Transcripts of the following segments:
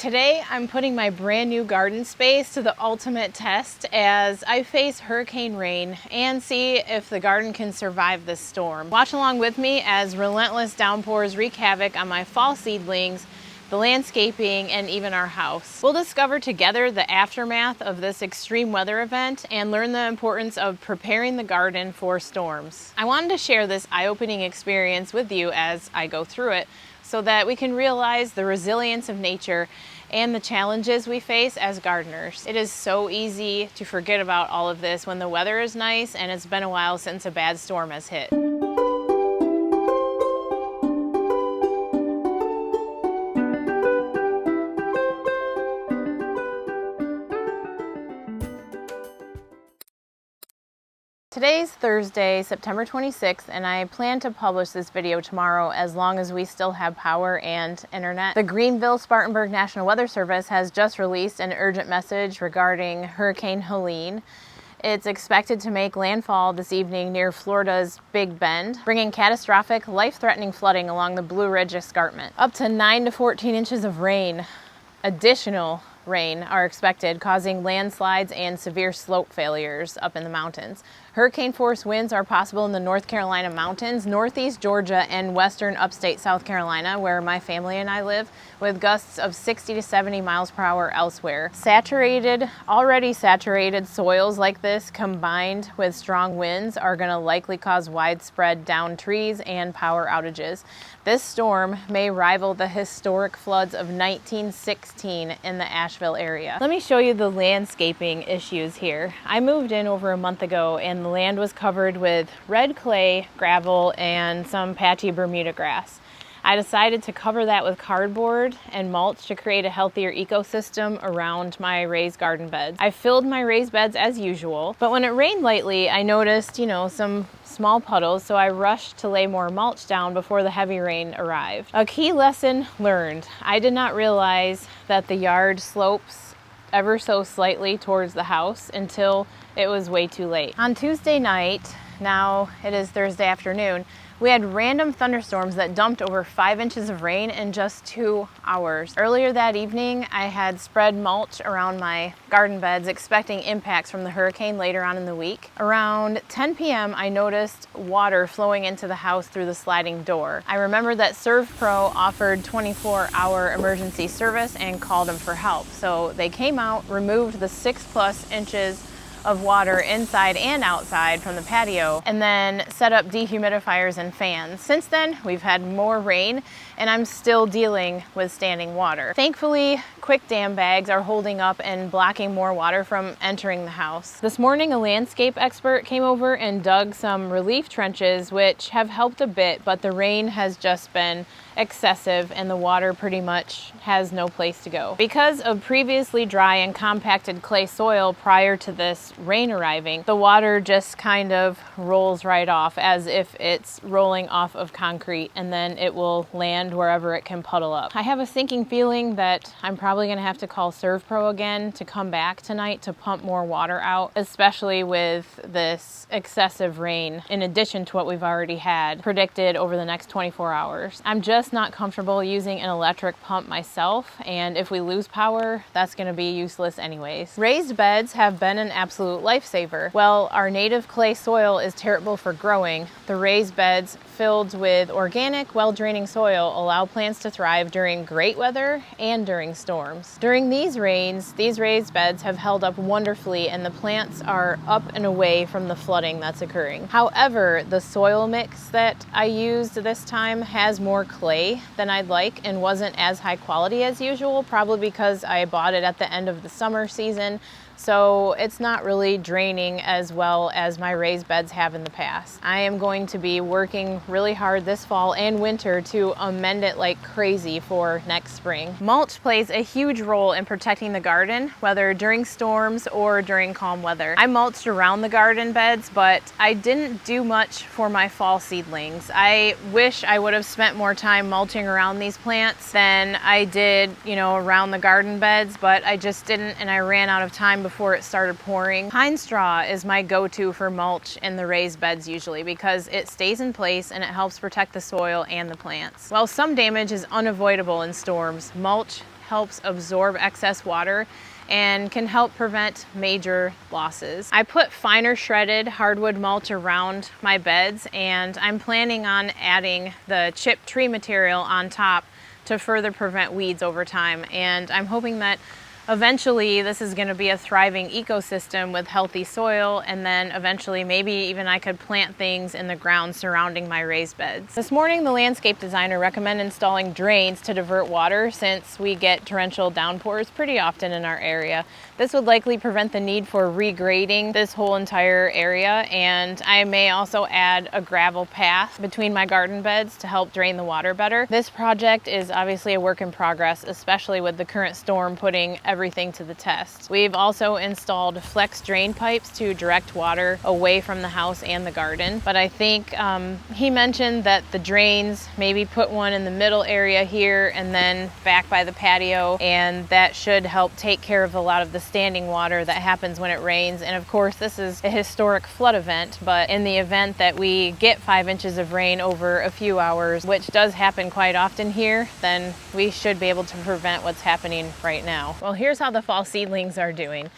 Today I'm putting my brand new garden space to the ultimate test as I face hurricane rain and see if the garden can survive this storm. Watch along with me as relentless downpours wreak havoc on my fall seedlings, the landscaping, and even our house. We'll discover together the aftermath of this extreme weather event and learn the importance of preparing the garden for storms. I wanted to share this eye-opening experience with you as I go through it so that we can realize the resilience of nature and the challenges we face as gardeners. It is so easy to forget about all of this when the weather is nice and it's been a while since a bad storm has hit. Today's Thursday, September 26th, and I plan to publish this video tomorrow as long as we still have power and internet. The Greenville-Spartanburg National Weather Service has just released an urgent message regarding Hurricane Helene. It's expected to make landfall this evening near Florida's Big Bend, bringing catastrophic, life-threatening flooding along the Blue Ridge Escarpment. Up to 9 to 14 inches of rain, additional rain, are expected, causing landslides and severe slope failures up in the mountains. Hurricane force winds are possible in the North Carolina mountains, northeast Georgia, and western upstate South Carolina, where my family and I live, with gusts of 60 to 70 miles per hour elsewhere. Already saturated soils like this combined with strong winds are going to likely cause widespread downed trees and power outages. This storm may rival the historic floods of 1916 in the Asheville area. Let me show you the landscaping issues here. I moved in over a month ago and the land was covered with red clay, gravel, and some patchy Bermuda grass. I decided to cover that with cardboard and mulch to create a healthier ecosystem around my raised garden beds. I filled my raised beds as usual, but when it rained lightly, I noticed, some small puddles, so I rushed to lay more mulch down before the heavy rain arrived. A key lesson learned. I did not realize that the yard slopes ever so slightly towards the house until it was way too late. On Tuesday night, now it is Thursday afternoon, we had random thunderstorms that dumped over 5 inches of rain in just 2 hours. Earlier that evening, I had spread mulch around my garden beds, expecting impacts from the hurricane later on in the week. Around 10 p.m., I noticed water flowing into the house through the sliding door. I remembered that ServPro offered 24-hour emergency service and called them for help. So they came out, removed the 6+ inches of water inside and outside from the patio, and then set up dehumidifiers and fans. Since then, we've had more rain and I'm still dealing with standing water. Thankfully, quick dam bags are holding up and blocking more water from entering the house. This morning, a landscape expert came over and dug some relief trenches, which have helped a bit, but the rain has just been excessive and the water pretty much has no place to go. Because of previously dry and compacted clay soil prior to this rain arriving, the water just kind of rolls right off as if it's rolling off of concrete, and then it will land wherever it can puddle up. I have a sinking feeling that I'm probably going to have to call ServPro again to come back tonight to pump more water out, especially with this excessive rain in addition to what we've already had predicted over the next 24 hours. I'm just not comfortable using an electric pump myself, and if we lose power, that's going to be useless anyways. Raised beds have been an absolute lifesaver. While our native clay soil is terrible for growing, the raised beds filled with organic, well-draining soil allow plants to thrive during great weather and during storms. During these rains, these raised beds have held up wonderfully and the plants are up and away from the flooding that's occurring. However, the soil mix that I used this time has more clay than I'd like and wasn't as high quality as usual, probably because I bought it at the end of the summer season. So it's not really draining as well as my raised beds have in the past. I am going to be working really hard this fall and winter to amend it like crazy for next spring. Mulch plays a huge role in protecting the garden, whether during storms or during calm weather. I mulched around the garden beds, but I didn't do much for my fall seedlings. I wish I would have spent more time mulching around these plants than I did, around the garden beds, but I just didn't, and I ran out of time before it started pouring. Pine straw is my go-to for mulch in the raised beds usually because it stays in place and it helps protect the soil and the plants. While some damage is unavoidable in storms, mulch helps absorb excess water and can help prevent major losses. I put finer shredded hardwood mulch around my beds, and I'm planning on adding the chipped tree material on top to further prevent weeds over time. And I'm hoping that eventually this is going to be a thriving ecosystem with healthy soil, and then eventually maybe even I could plant things in the ground surrounding my raised beds. This morning the landscape designer recommended installing drains to divert water since we get torrential downpours pretty often in our area. This would likely prevent the need for regrading this whole entire area, and I may also add a gravel path between my garden beds to help drain the water better. This project is obviously a work in progress, especially with the current storm putting everything to the test. We've also installed flex drain pipes to direct water away from the house and the garden, but I think he mentioned that the drains, maybe put one in the middle area here and then back by the patio, and that should help take care of a lot of the standing water that happens when it rains. And of course this is a historic flood event, but in the event that we get 5 inches of rain over a few hours, which does happen quite often here, then we should be able to prevent what's happening right now. Well, here's how the fall seedlings are doing.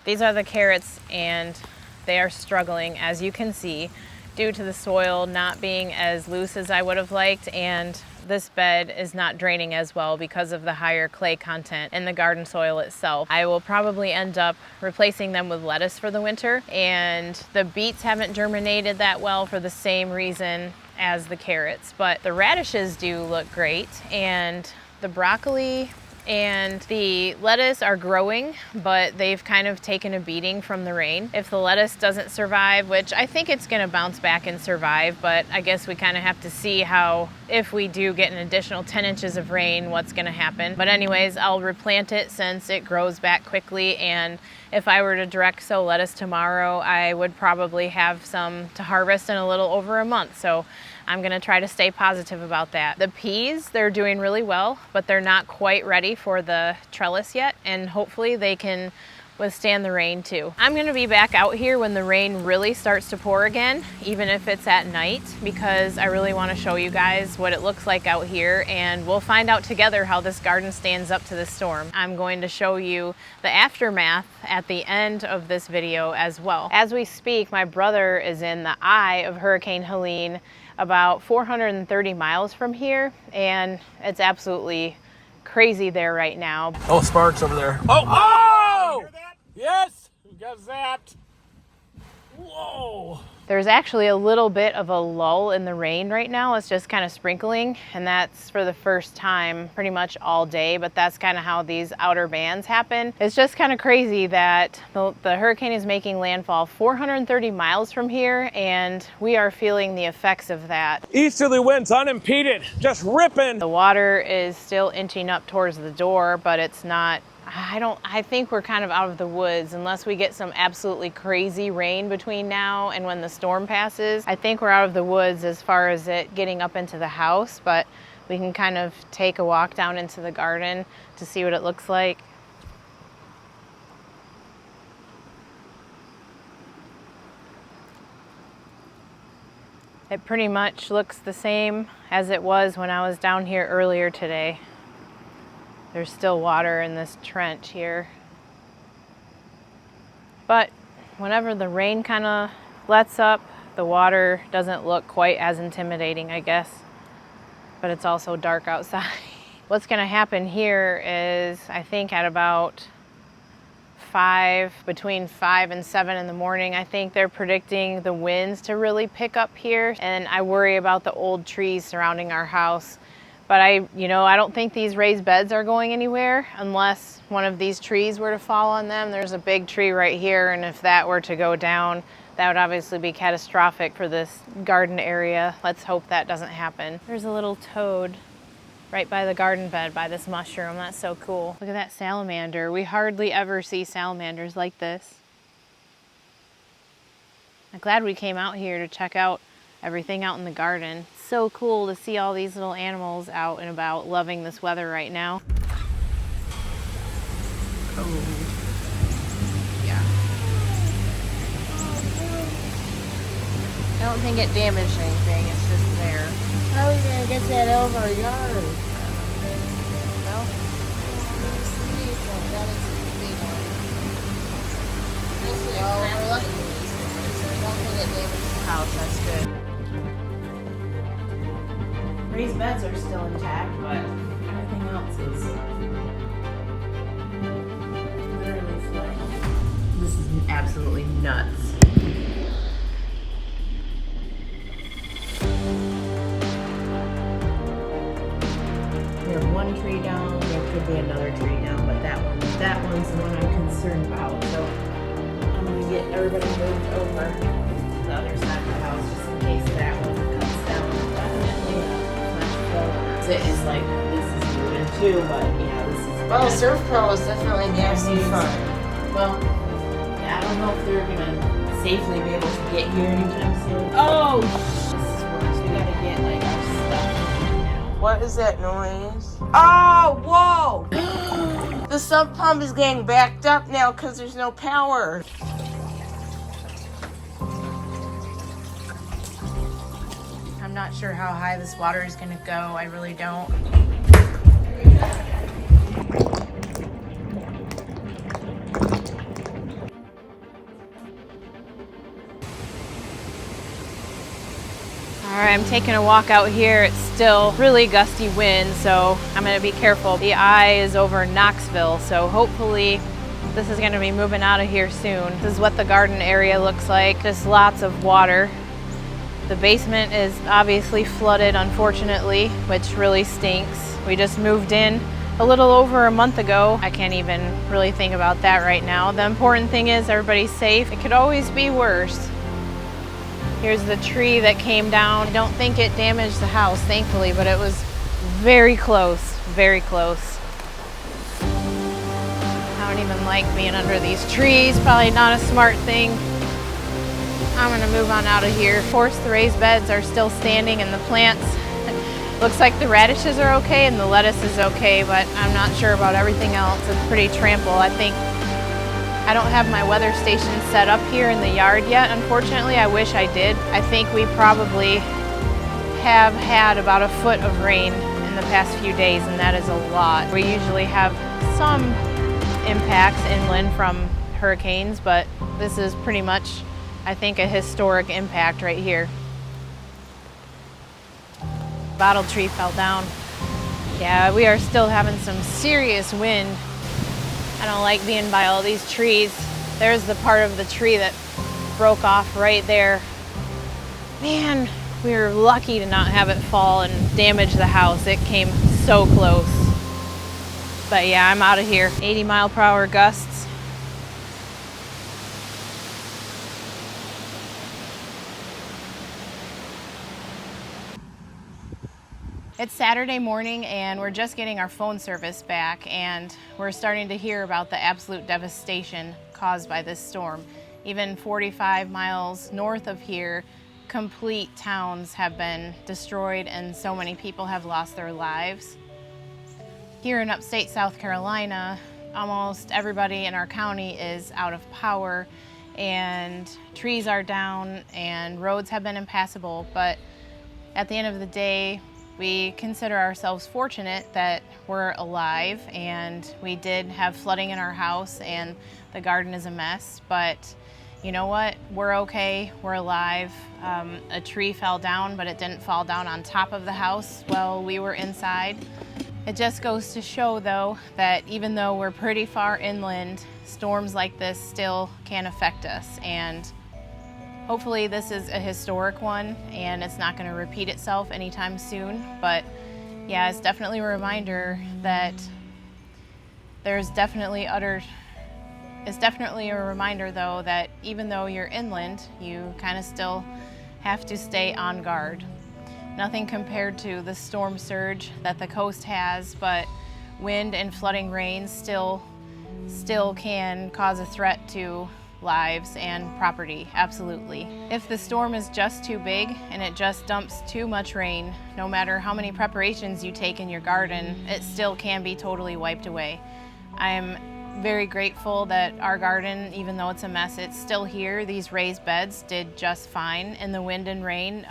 These are the carrots, and they are struggling, as you can see, due to the soil not being as loose as I would have liked, and this bed is not draining as well because of the higher clay content in the garden soil itself. I will probably end up replacing them with lettuce for the winter, and the beets haven't germinated that well for the same reason as the carrots, but the radishes do look great, and the broccoli and the lettuce are growing, but they've kind of taken a beating from the rain. If the lettuce doesn't survive, which I think it's going to bounce back and survive, but I guess we kind of have to see how, if we do get an additional 10 inches of rain, what's going to happen. But anyways, I'll replant it since it grows back quickly, and if I were to direct sow lettuce tomorrow, I would probably have some to harvest in a little over a month. So I'm gonna try to stay positive about that. The peas, they're doing really well, but they're not quite ready for the trellis yet, and hopefully they can withstand the rain too. I'm gonna be back out here when the rain really starts to pour again, even if it's at night, because I really wanna show you guys what it looks like out here, and we'll find out together how this garden stands up to the storm. I'm going to show you the aftermath at the end of this video as well. As we speak, my brother is in the eye of Hurricane Helene, about 430 miles from here, and it's absolutely crazy there right now. Oh, sparks over there. Oh! Oh! You hear that? Yes! We got zapped. Whoa! There's actually a little bit of a lull in the rain right now. It's just kind of sprinkling, and that's for the first time pretty much all day, but that's kind of how these outer bands happen. It's just kind of crazy that the hurricane is making landfall 430 miles from here, and we are feeling the effects of that. Easterly winds unimpeded, just ripping. The water is still inching up towards the door, but it's not, I think we're kind of out of the woods unless we get some absolutely crazy rain between now and when the storm passes. I think we're out of the woods as far as it getting up into the house, but we can kind of take a walk down into the garden to see what it looks like. It pretty much looks the same as it was when I was down here earlier today. There's still water in this trench here. But whenever the rain kind of lets up, the water doesn't look quite as intimidating, I guess. But it's also dark outside. What's gonna happen here is, I think at about between 5 and 7 in the morning, I think they're predicting the winds to really pick up here. And I worry about the old trees surrounding our house. But I don't think these raised beds are going anywhere unless one of these trees were to fall on them. There's a big tree right here, and if that were to go down, that would obviously be catastrophic for this garden area. Let's hope that doesn't happen. There's a little toad right by the garden bed, by this mushroom. That's so cool. Look at that salamander. We hardly ever see salamanders like this. I'm glad we came out here to check out everything out in the garden. So cool to see all these little animals out and about, loving this weather right now. Oh, yeah. I don't think it damaged anything, it's just there. How are we gonna get that over our yard? Well, absolutely nuts. We have one tree down, there could be another tree down, but that one's the one I'm concerned about. So I'm gonna get everybody moved over to the other side of the house just in case that one comes down. Definitely much fuller. It is like, this is moving too, but yeah, this is Well, bad. Surf Pro is definitely nasty fun. Well, yeah, I don't know if they're gonna safely be able to get here anytime soon. Oh, this is worse. We gotta get like our stuff in now. What is that noise? Oh, whoa! The sump pump is getting backed up now because there's no power. I'm not sure how high this water is gonna go. I really don't. All right, I'm taking a walk out here. It's still really gusty wind, so I'm gonna be careful. The eye is over Knoxville, so hopefully this is gonna be moving out of here soon. This is what the garden area looks like, just lots of water. The basement is obviously flooded, unfortunately, which really stinks. We just moved in a little over a month ago. I can't even really think about that right now. The important thing is everybody's safe. It could always be worse. Here's the tree that came down. I don't think it damaged the house, thankfully, but it was very close, very close. I don't even like being under these trees. Probably not a smart thing. I'm gonna move on out of here. Of course, the raised beds are still standing and the plants, looks like the radishes are okay and the lettuce is okay, but I'm not sure about everything else. It's pretty trampled. I don't have my weather station set up here in the yard yet, unfortunately. I wish I did. I think we probably have had about a foot of rain in the past few days, and that is a lot. We usually have some impacts inland from hurricanes, but this is pretty much, I think, a historic impact right here. Bottle tree fell down. Yeah, we are still having some serious wind. I don't like being by all these trees. There's the part of the tree that broke off right there. Man, we were lucky to not have it fall and damage the house. It came so close. But yeah, I'm out of here. 80-mile-per-hour gusts. It's Saturday morning and we're just getting our phone service back, and we're starting to hear about the absolute devastation caused by this storm. Even 45 miles north of here, complete towns have been destroyed and so many people have lost their lives. Here in upstate South Carolina, almost everybody in our county is out of power and trees are down and roads have been impassable, but at the end of the day, we consider ourselves fortunate that we're alive, and we did have flooding in our house and the garden is a mess, but you know what? We're okay, we're alive. A tree fell down, but it didn't fall down on top of the house while we were inside. It just goes to show though that even though we're pretty far inland, storms like this still can affect us, and hopefully this is a historic one and it's not going to repeat itself anytime soon. But yeah, it's definitely a reminder that it's definitely a reminder though that even though you're inland, you kind of still have to stay on guard. Nothing compared to the storm surge that the coast has, but wind and flooding rains still can cause a threat to lives and property, absolutely. If the storm is just too big and it just dumps too much rain, no matter how many preparations you take in your garden, it still can be totally wiped away. I'm very grateful that our garden, even though it's a mess, it's still here. These raised beds did just fine in the wind and rain.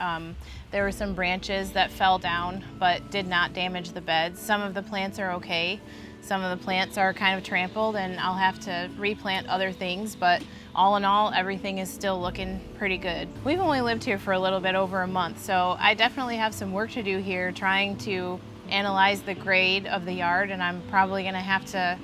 There were some branches that fell down but did not damage the beds. Some of the plants are okay. Some of the plants are kind of trampled and I'll have to replant other things, but all in all, everything is still looking pretty good. We've only lived here for a little bit over a month, so I definitely have some work to do here trying to analyze the grade of the yard, and I'm probably gonna have to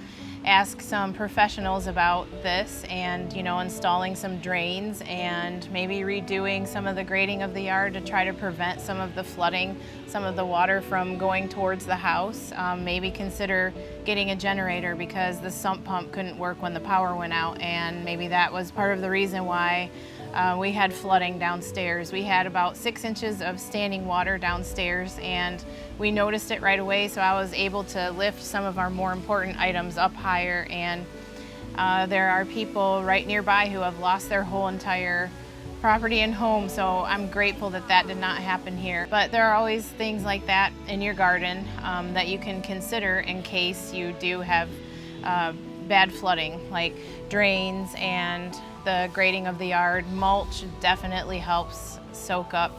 ask some professionals about this and, you know, installing some drains and maybe redoing some of the grading of the yard to try to prevent some of the flooding, some of the water from going towards the house. Maybe consider getting a generator because the sump pump couldn't work when the power went out, and maybe that was part of the reason why we had flooding downstairs. We had about 6 inches of standing water downstairs, and we noticed it right away, so I was able to lift some of our more important items up higher, and there are people right nearby who have lost their whole entire property and home, so I'm grateful that that did not happen here. But there are always things like that in your garden that you can consider in case you do have bad flooding, like drains and the grading of the yard. Mulch definitely helps soak up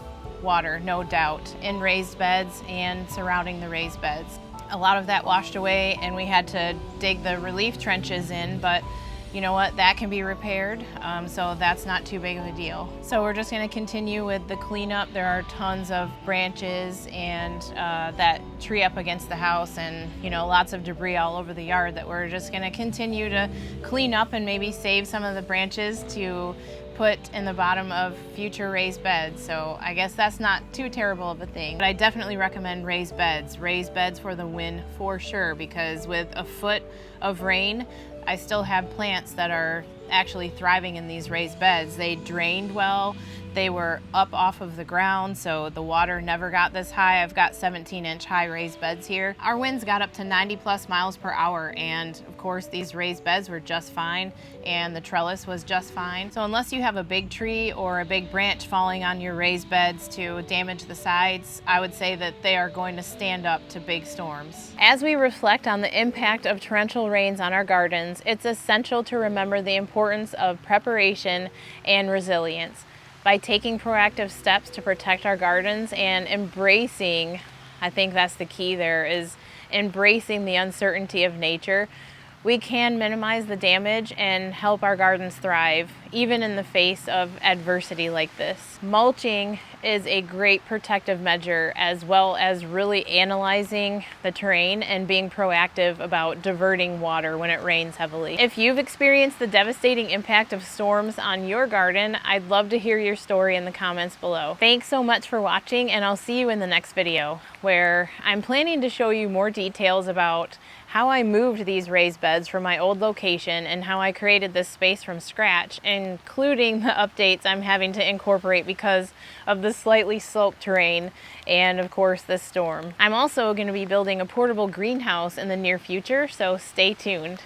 water, no doubt, in raised beds and surrounding the raised beds. A lot of that washed away and we had to dig the relief trenches in, but you know what, that can be repaired, so that's not too big of a deal. So we're just going to continue with the cleanup. There are tons of branches and that tree up against the house, and you know, lots of debris all over the yard that we're just going to continue to clean up and maybe save some of the branches to put in the bottom of future raised beds. So I guess that's not too terrible of a thing, but I definitely recommend raised beds for the win for sure, because with a foot of rain, I still have plants that are actually thriving in these raised beds. They drained well, they were up off of the ground, so the water never got this high. I've got 17-inch high raised beds here. Our winds got up to 90+ miles per hour, and of course these raised beds were just fine, and the trellis was just fine. So unless you have a big tree or a big branch falling on your raised beds to damage the sides, I would say that they are going to stand up to big storms. As we reflect on the impact of torrential rains on our gardens, it's essential to remember the importance of preparation and resilience. By taking proactive steps to protect our gardens and embracing, I think that's the key there, is embracing the uncertainty of nature, we can minimize the damage and help our gardens thrive, even in the face of adversity like this. Mulching is a great protective measure, as well as really analyzing the terrain and being proactive about diverting water when it rains heavily. If you've experienced the devastating impact of storms on your garden, I'd love to hear your story in the comments below. Thanks so much for watching, and I'll see you in the next video, where I'm planning to show you more details about how I moved these raised beds from my old location and how I created this space from scratch, including the updates I'm having to incorporate because of the slightly sloped terrain and of course this storm. I'm also going to be building a portable greenhouse in the near future, so stay tuned.